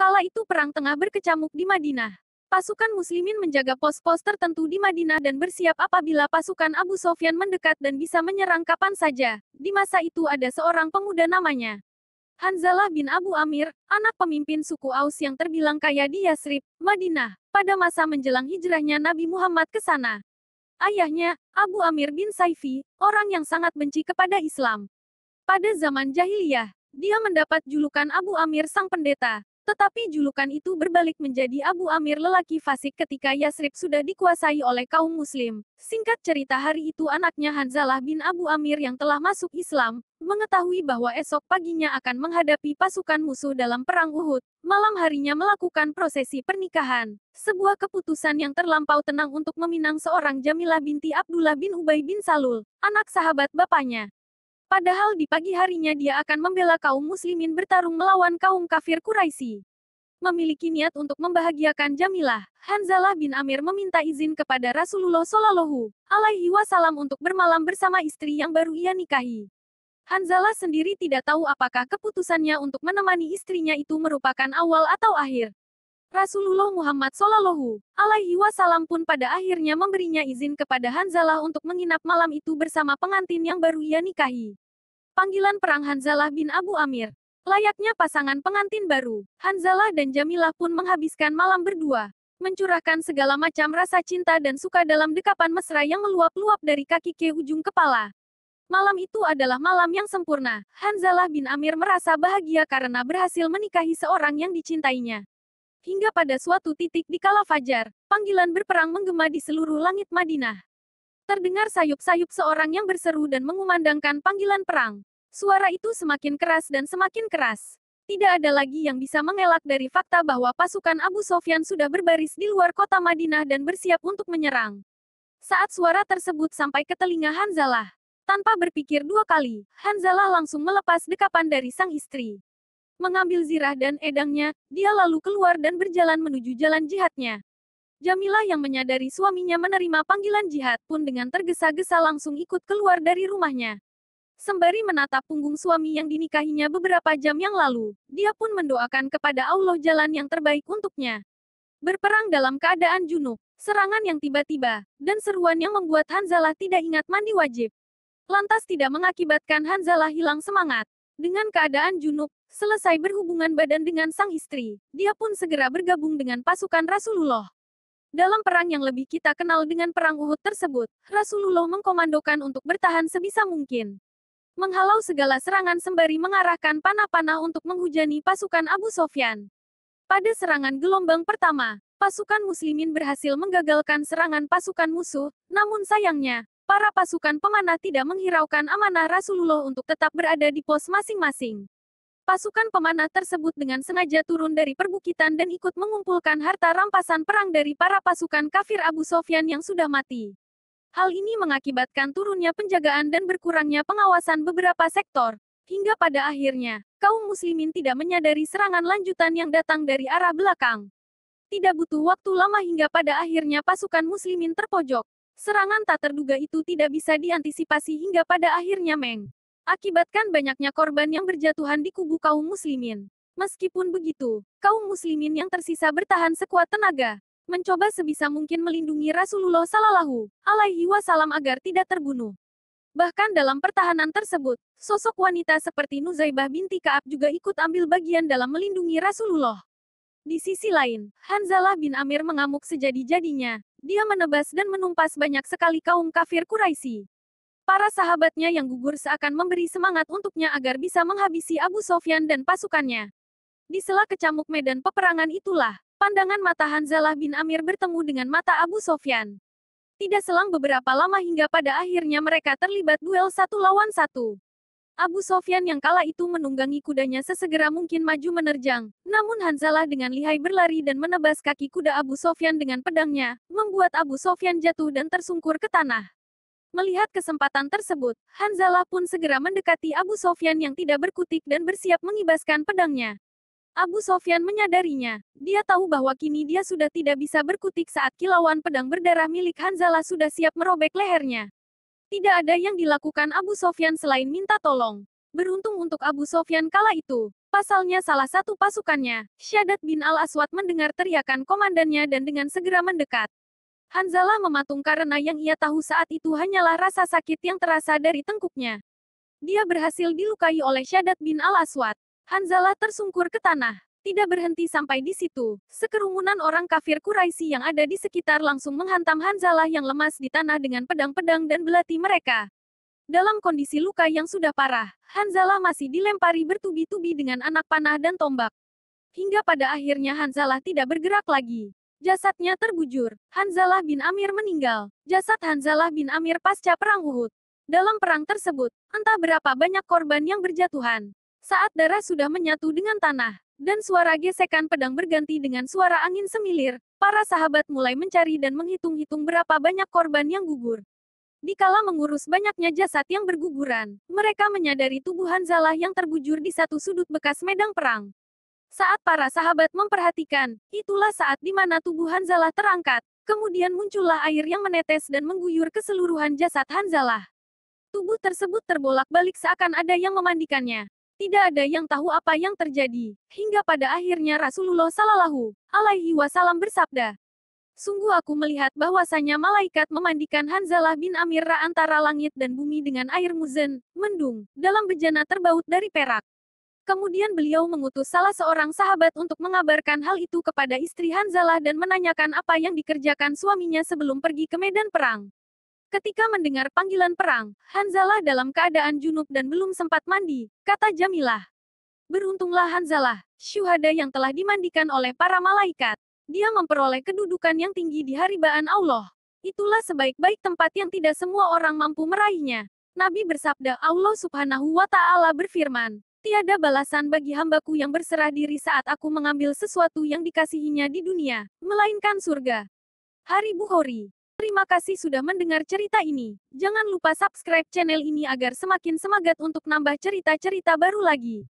Kala itu perang tengah berkecamuk di Madinah. Pasukan muslimin menjaga pos-pos tertentu di Madinah dan bersiap apabila pasukan Abu Sofyan mendekat dan bisa menyerang kapan saja. Di masa itu ada seorang pemuda namanya Hanzalah bin Abu Amir, anak pemimpin suku Aus yang terbilang kaya di Yasrib, Madinah, pada masa menjelang hijrahnya Nabi Muhammad ke sana. Ayahnya, Abu Amir bin Saifi, orang yang sangat benci kepada Islam. Pada zaman jahiliyah, dia mendapat julukan Abu Amir sang pendeta. Tetapi julukan itu berbalik menjadi Abu Amir lelaki fasik ketika Yasrib sudah dikuasai oleh kaum muslim. Singkat cerita, hari itu anaknya Hanzalah bin Abu Amir yang telah masuk Islam, mengetahui bahwa esok paginya akan menghadapi pasukan musuh dalam perang Uhud. Malam harinya melakukan prosesi pernikahan. Sebuah keputusan yang terlampau tenang untuk meminang seorang Jamilah binti Abdullah bin Ubay bin Salul, anak sahabat bapaknya. Padahal di pagi harinya dia akan membela kaum muslimin bertarung melawan kaum kafir Quraisy. Memiliki niat untuk membahagiakan Jamilah, Hanzalah bin Amir meminta izin kepada Rasulullah Shallallahu Alaihi Wasallam untuk bermalam bersama istri yang baru ia nikahi. Hanzalah sendiri tidak tahu apakah keputusannya untuk menemani istrinya itu merupakan awal atau akhir. Rasulullah Muhammad Shallallahu Alaihi Wasallam pun pada akhirnya memberinya izin kepada Hanzalah untuk menginap malam itu bersama pengantin yang baru ia nikahi. Panggilan perang Hanzalah bin Abu Amir. Layaknya pasangan pengantin baru, Hanzalah dan Jamilah pun menghabiskan malam berdua, mencurahkan segala macam rasa cinta dan suka dalam dekapan mesra yang meluap-luap dari kaki ke ujung kepala. Malam itu adalah malam yang sempurna. Hanzalah bin Amir merasa bahagia karena berhasil menikahi seorang yang dicintainya. Hingga pada suatu titik di kala fajar, panggilan berperang menggema di seluruh langit Madinah. Terdengar sayup-sayup seorang yang berseru dan mengumandangkan panggilan perang. Suara itu semakin keras dan semakin keras. Tidak ada lagi yang bisa mengelak dari fakta bahwa pasukan Abu Sofyan sudah berbaris di luar kota Madinah dan bersiap untuk menyerang. Saat suara tersebut sampai ke telinga Hanzalah, tanpa berpikir dua kali, Hanzalah langsung melepas dekapan dari sang istri. Mengambil zirah dan edangnya, dia lalu keluar dan berjalan menuju jalan jihadnya. Jamilah yang menyadari suaminya menerima panggilan jihad pun dengan tergesa-gesa langsung ikut keluar dari rumahnya. Sembari menatap punggung suami yang dinikahinya beberapa jam yang lalu, dia pun mendoakan kepada Allah jalan yang terbaik untuknya. Berperang dalam keadaan junub, serangan yang tiba-tiba, dan seruan yang membuat Hanzalah tidak ingat mandi wajib. Lantas tidak mengakibatkan Hanzalah hilang semangat. Dengan keadaan junub, selesai berhubungan badan dengan sang istri, dia pun segera bergabung dengan pasukan Rasulullah. Dalam perang yang lebih kita kenal dengan perang Uhud tersebut, Rasulullah mengkomandokan untuk bertahan sebisa mungkin, menghalau segala serangan sembari mengarahkan panah-panah untuk menghujani pasukan Abu Sofyan. Pada serangan gelombang pertama, pasukan muslimin berhasil menggagalkan serangan pasukan musuh, namun sayangnya, para pasukan pemanah tidak menghiraukan amanah Rasulullah untuk tetap berada di pos masing-masing. Pasukan pemanah tersebut dengan sengaja turun dari perbukitan dan ikut mengumpulkan harta rampasan perang dari para pasukan kafir Abu Sofyan yang sudah mati. Hal ini mengakibatkan turunnya penjagaan dan berkurangnya pengawasan beberapa sektor. Hingga pada akhirnya, kaum muslimin tidak menyadari serangan lanjutan yang datang dari arah belakang. Tidak butuh waktu lama hingga pada akhirnya pasukan muslimin terpojok. Serangan tak terduga itu tidak bisa diantisipasi hingga pada akhirnya mengakibatkan banyaknya korban yang berjatuhan di kubu kaum muslimin. Meskipun begitu, kaum muslimin yang tersisa bertahan sekuat tenaga, mencoba sebisa mungkin melindungi Rasulullah Shallallahu Alaihi Wasallam agar tidak terbunuh. Bahkan dalam pertahanan tersebut, sosok wanita seperti Nuzaibah binti Ka'ab juga ikut ambil bagian dalam melindungi Rasulullah. Di sisi lain, Hanzalah bin Amir mengamuk sejadi-jadinya. Dia menebas dan menumpas banyak sekali kaum kafir Quraisy. Para sahabatnya yang gugur seakan memberi semangat untuknya agar bisa menghabisi Abu Sofyan dan pasukannya. Di sela kecamuk medan peperangan itulah, pandangan mata Hanzalah bin Amir bertemu dengan mata Abu Sofyan. Tidak selang beberapa lama hingga pada akhirnya mereka terlibat duel satu lawan satu. Abu Sofyan yang kala itu menunggangi kudanya sesegera mungkin maju menerjang, namun Hanzalah dengan lihai berlari dan menebas kaki kuda Abu Sofyan dengan pedangnya, membuat Abu Sofyan jatuh dan tersungkur ke tanah. Melihat kesempatan tersebut, Hanzalah pun segera mendekati Abu Sofyan yang tidak berkutik dan bersiap mengibaskan pedangnya. Abu Sofyan menyadarinya, dia tahu bahwa kini dia sudah tidak bisa berkutik saat kilauan pedang berdarah milik Hanzalah sudah siap merobek lehernya. Tidak ada yang dilakukan Abu Sofyan selain minta tolong. Beruntung untuk Abu Sofyan kala itu, pasalnya salah satu pasukannya, Syaddad bin Al-Aswad mendengar teriakan komandannya dan dengan segera mendekat. Hanzalah mematung karena yang ia tahu saat itu hanyalah rasa sakit yang terasa dari tengkuknya. Dia berhasil dilukai oleh Syaddad bin Al-Aswad. Hanzalah tersungkur ke tanah. Tidak berhenti sampai di situ. Sekerumunan orang kafir Quraisy yang ada di sekitar langsung menghantam Hanzalah yang lemas di tanah dengan pedang-pedang dan belati mereka. Dalam kondisi luka yang sudah parah, Hanzalah masih dilempari bertubi-tubi dengan anak panah dan tombak. Hingga pada akhirnya Hanzalah tidak bergerak lagi. Jasadnya terbujur. Hanzalah bin Amir meninggal. Jasad Hanzalah bin Amir pasca perang Uhud. Dalam perang tersebut, entah berapa banyak korban yang berjatuhan. Saat darah sudah menyatu dengan tanah, dan suara gesekan pedang berganti dengan suara angin semilir, para sahabat mulai mencari dan menghitung-hitung berapa banyak korban yang gugur. Dikala mengurus banyaknya jasad yang berguguran, mereka menyadari tubuh Hanzalah yang terbujur di satu sudut bekas medan perang. Saat para sahabat memperhatikan, itulah saat di mana tubuh Hanzalah terangkat. Kemudian muncullah air yang menetes dan mengguyur keseluruhan jasad Hanzalah. Tubuh tersebut terbolak-balik seakan ada yang memandikannya. Tidak ada yang tahu apa yang terjadi, hingga pada akhirnya Rasulullah Shallallahu Alaihi Wasallam bersabda, "Sungguh aku melihat bahwasanya malaikat memandikan Hanzalah bin Amir antara langit dan bumi dengan air muzan, mendung, dalam bejana terbaut dari perak." Kemudian beliau mengutus salah seorang sahabat untuk mengabarkan hal itu kepada istri Hanzalah dan menanyakan apa yang dikerjakan suaminya sebelum pergi ke medan perang. Ketika mendengar panggilan perang, Hanzalah dalam keadaan junub dan belum sempat mandi, kata Jamilah. Beruntunglah Hanzalah, syuhada yang telah dimandikan oleh para malaikat. Dia memperoleh kedudukan yang tinggi di haribaan Allah. Itulah sebaik-baik tempat yang tidak semua orang mampu meraihnya. Nabi bersabda, Allah Subhanahu wa Ta'ala berfirman, "Tiada balasan bagi hambaku yang berserah diri saat aku mengambil sesuatu yang dikasihinya di dunia, melainkan surga." Hari Bukhari. Terima kasih sudah mendengar cerita ini. Jangan lupa subscribe channel ini agar semakin semangat untuk nambah cerita-cerita baru lagi.